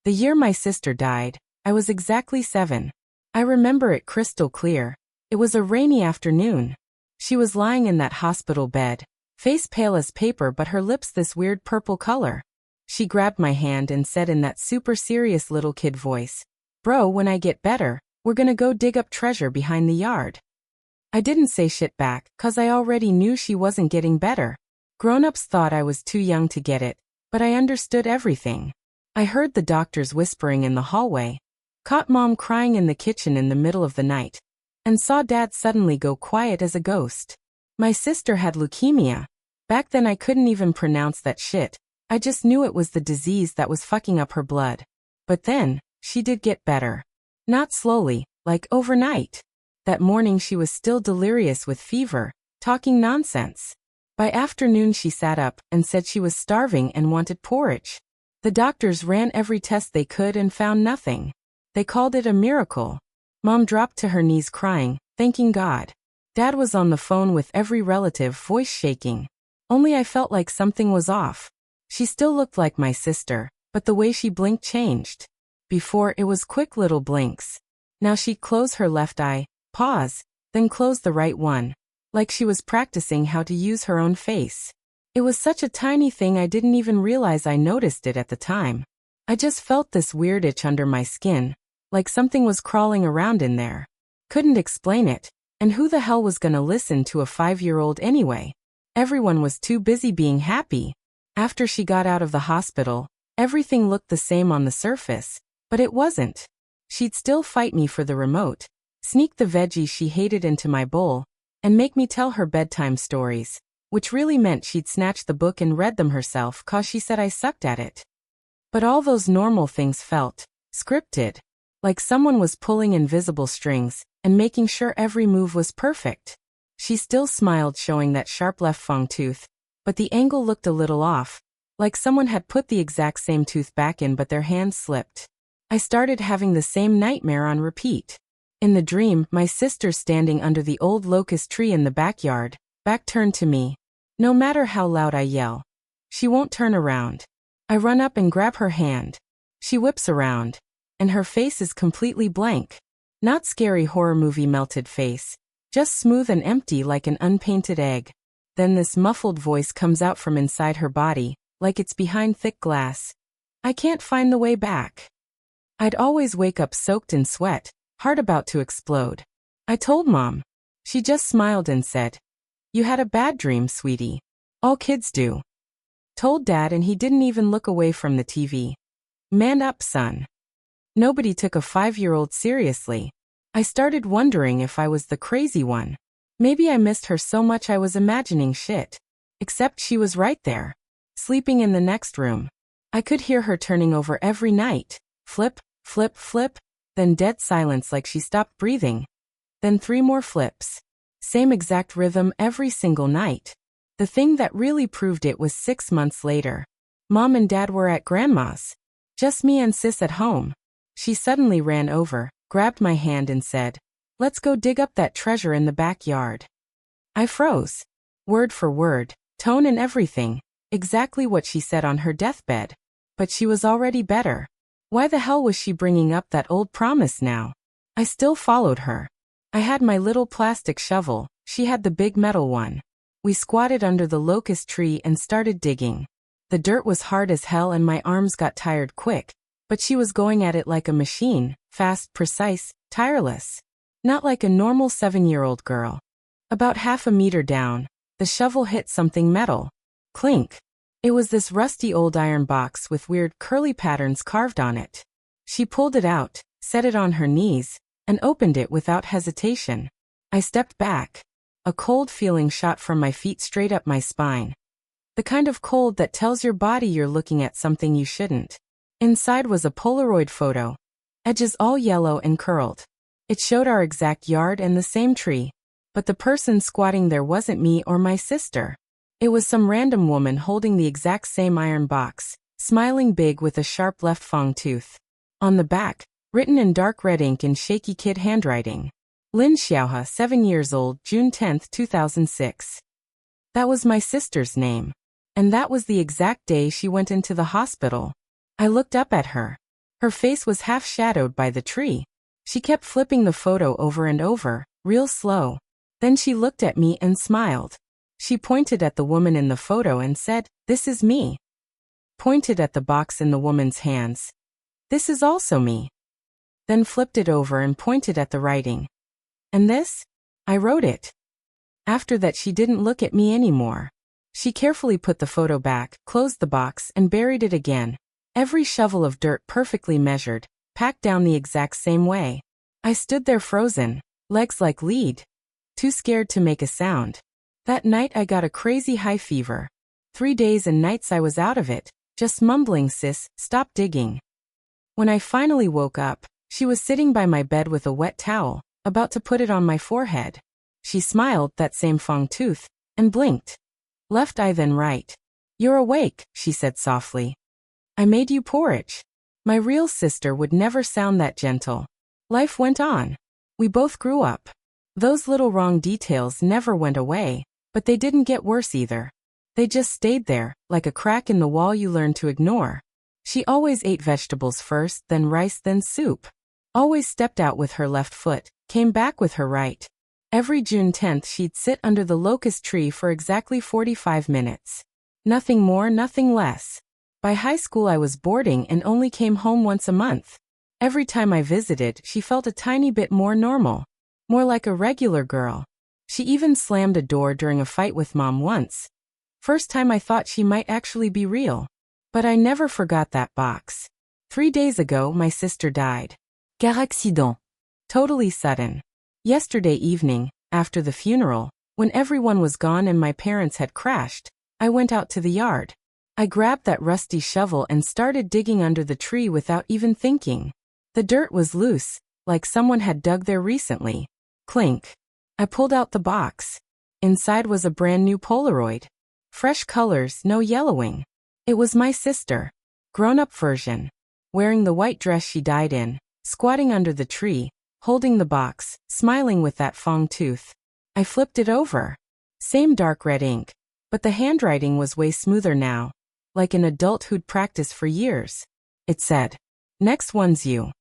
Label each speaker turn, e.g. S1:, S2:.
S1: The year my sister died, I was exactly 7. I remember it crystal clear. It was a rainy afternoon. She was lying in that hospital bed, face pale as paper but her lips this weird purple color. She grabbed my hand and said in that super serious little kid voice, "Bro, when I get better, we're gonna go dig up treasure behind the yard." I didn't say shit back, 'cause I already knew she wasn't getting better. Grown-ups thought I was too young to get it, but I understood everything. I heard the doctors whispering in the hallway, caught Mom crying in the kitchen in the middle of the night, and saw Dad suddenly go quiet as a ghost. My sister had leukemia. Back then I couldn't even pronounce that shit. I just knew it was the disease that was fucking up her blood. But then, she did get better. Not slowly, like overnight. That morning she was still delirious with fever, talking nonsense. By afternoon she sat up and said she was starving and wanted porridge. The doctors ran every test they could and found nothing. They called it a miracle. Mom dropped to her knees crying, thanking God. Dad was on the phone with every relative, voice shaking. Only I felt like something was off. She still looked like my sister, but the way she blinked changed. Before it was quick little blinks. Now she'd close her left eye, pause, then close the right one. Like she was practicing how to use her own face. It was such a tiny thing I didn't even realize I noticed it at the time. I just felt this weird itch under my skin, like something was crawling around in there. Couldn't explain it, and who the hell was gonna listen to a 5-year-old anyway? Everyone was too busy being happy. After she got out of the hospital, everything looked the same on the surface, but it wasn't. She'd still fight me for the remote, sneak the veggies she hated into my bowl, and make me tell her bedtime stories. Which really meant she'd snatch the book and read them herself 'cause she said I sucked at it. But all those normal things felt scripted, like someone was pulling invisible strings and making sure every move was perfect. She still smiled, showing that sharp left front tooth, but the angle looked a little off, like someone had put the exact same tooth back in but their hand slipped. I started having the same nightmare on repeat. In the dream, my sister's standing under the old locust tree in the backyard, back turned to me. No matter how loud I yell, she won't turn around. I run up and grab her hand. She whips around, and her face is completely blank. Not scary horror movie melted face, just smooth and empty like an unpainted egg. Then this muffled voice comes out from inside her body, like it's behind thick glass. I can't find the way back. I'd always wake up soaked in sweat, heart about to explode. I told Mom. She just smiled and said, "You had a bad dream, sweetie. All kids do." Told Dad and he didn't even look away from the TV. Man up, son. Nobody took a 5-year-old seriously. I started wondering if I was the crazy one. Maybe I missed her so much I was imagining shit. Except she was right there, sleeping in the next room. I could hear her turning over every night. Flip, flip, flip, then dead silence like she stopped breathing. Then 3 more flips. Same exact rhythm every single night. The thing that really proved it was 6 months later. Mom and Dad were at Grandma's. Just me and Sis at home. She suddenly ran over, grabbed my hand and said, "Let's go dig up that treasure in the backyard." I froze. Word for word, tone and everything, exactly what she said on her deathbed. But she was already better. Why the hell was she bringing up that old promise now? I still followed her. I had my little plastic shovel, she had the big metal one. We squatted under the locust tree and started digging. The dirt was hard as hell and my arms got tired quick, but she was going at it like a machine, fast, precise, tireless. Not like a normal 7-year-old girl. About half a meter down, the shovel hit something metal. Clink. It was this rusty old iron box with weird curly patterns carved on it. She pulled it out, set it on her knees, and opened it without hesitation. I stepped back. A cold feeling shot from my feet straight up my spine. The kind of cold that tells your body you're looking at something you shouldn't. Inside was a Polaroid photo. Edges all yellow and curled. It showed our exact yard and the same tree. But the person squatting there wasn't me or my sister. It was some random woman holding the exact same iron box, smiling big with a sharp left front tooth. On the back, written in dark red ink in shaky kid handwriting. Lin Xiaohe, 7 years old, June 10, 2006. That was my sister's name. And that was the exact day she went into the hospital. I looked up at her. Her face was half shadowed by the tree. She kept flipping the photo over and over, real slow. Then she looked at me and smiled. She pointed at the woman in the photo and said, "This is me." Pointed at the box in the woman's hands. "This is also me." Then flipped it over and pointed at the writing. "And this? I wrote it." After that she didn't look at me anymore. She carefully put the photo back, closed the box, and buried it again. Every shovel of dirt perfectly measured, packed down the exact same way. I stood there frozen, legs like lead, too scared to make a sound. That night I got a crazy high fever. 3 days and nights I was out of it, just mumbling, "Sis, stop digging." When I finally woke up, she was sitting by my bed with a wet towel, about to put it on my forehead. She smiled, that same fang tooth, and blinked. Left eye then right. "You're awake," she said softly. "I made you porridge." My real sister would never sound that gentle. Life went on. We both grew up. Those little wrong details never went away, but they didn't get worse either. They just stayed there, like a crack in the wall you learn to ignore. She always ate vegetables first, then rice, then soup. Always stepped out with her left foot, came back with her right. Every June 10th she'd sit under the locust tree for exactly 45 minutes. Nothing more, nothing less. By high school I was boarding and only came home once a month. Every time I visited, she felt a tiny bit more normal. More like a regular girl. She even slammed a door during a fight with Mom once. First time I thought she might actually be real. But I never forgot that box. 3 days ago my sister died. Car accident. Totally sudden. Yesterday evening, after the funeral, when everyone was gone and my parents had crashed, I went out to the yard. I grabbed that rusty shovel and started digging under the tree without even thinking. The dirt was loose, like someone had dug there recently. Clink. I pulled out the box. Inside was a brand new Polaroid. Fresh colors, no yellowing. It was my sister. Grown-up version. Wearing the white dress she died in, squatting under the tree, holding the box, smiling with that fang tooth. I flipped it over. Same dark red ink, but the handwriting was way smoother now, like an adult who'd practiced for years. It said, "Next one's you."